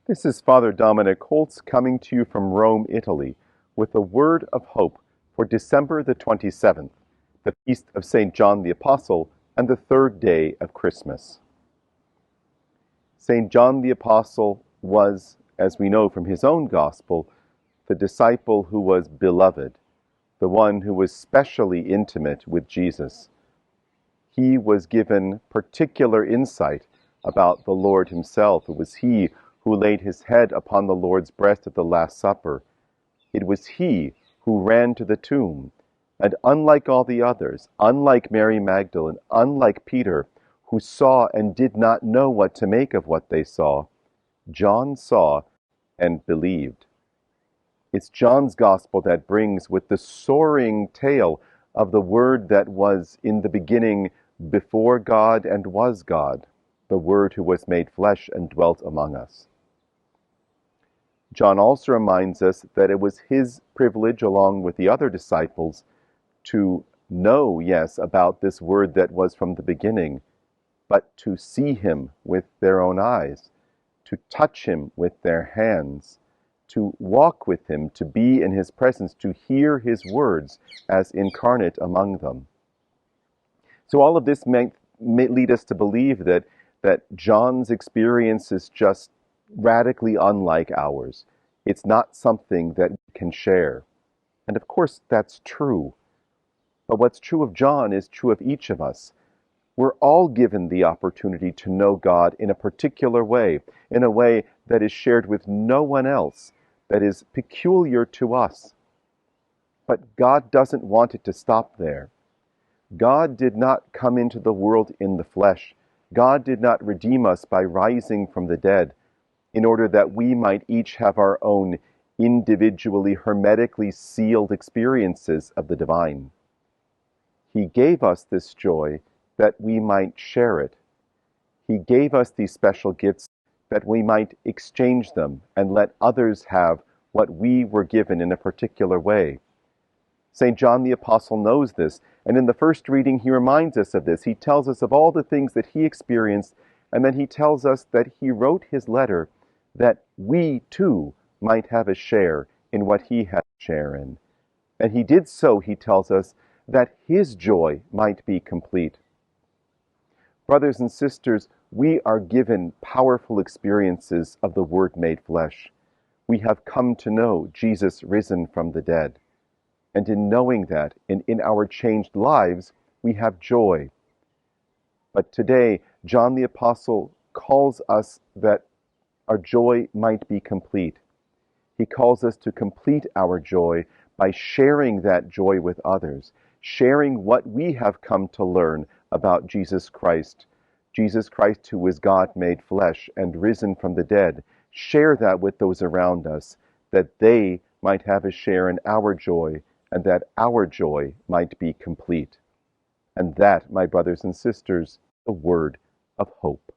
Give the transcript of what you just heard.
This is Father Dominic Holtz coming to you from Rome, Italy, with a word of hope for December the 27th, the feast of St. John the Apostle and the third day of Christmas. St. John the Apostle was, as we know from his own gospel, the disciple who was beloved, the one who was specially intimate with Jesus. He was given particular insight about the Lord himself. It was he who laid his head upon the Lord's breast at the Last Supper. It was he who ran to the tomb, and unlike all the others, unlike Mary Magdalene, unlike Peter, who saw and did not know what to make of what they saw, John saw and believed. It's John's gospel that brings with the soaring tale of the Word that was in the beginning before God and was God, the Word who was made flesh and dwelt among us. John also reminds us that it was his privilege, along with the other disciples, to know, yes, about this Word that was from the beginning, but to see him with their own eyes, to touch him with their hands, to walk with him, to be in his presence, to hear his words as incarnate among them. So all of this may lead us to believe that John's experience is just radically unlike ours. It's not something that we can share. And of course, that's true. But what's true of John is true of each of us. We're all given the opportunity to know God in a particular way, in a way that is shared with no one else, that is peculiar to us. But God doesn't want it to stop there. God did not come into the world in the flesh. God did not redeem us by rising from the dead in order that we might each have our own individually, hermetically sealed experiences of the divine. He gave us this joy that we might share it. He gave us these special gifts that we might exchange them and let others have what we were given in a particular way. St. John the Apostle knows this, and in the first reading he reminds us of this. He tells us of all the things that he experienced, and then he tells us that he wrote his letter that we too might have a share in what he had a share in. And he did so, he tells us, that his joy might be complete. Brothers and sisters, we are given powerful experiences of the Word made flesh. We have come to know Jesus risen from the dead. And in knowing that, and in our changed lives, we have joy. But today, John the Apostle calls us that our joy might be complete. He calls us to complete our joy by sharing that joy with others, sharing what we have come to learn about Jesus Christ who is God made flesh and risen from the dead. Share that with those around us, that they might have a share in our joy, and that our joy might be complete. And that, my brothers and sisters, the word of hope.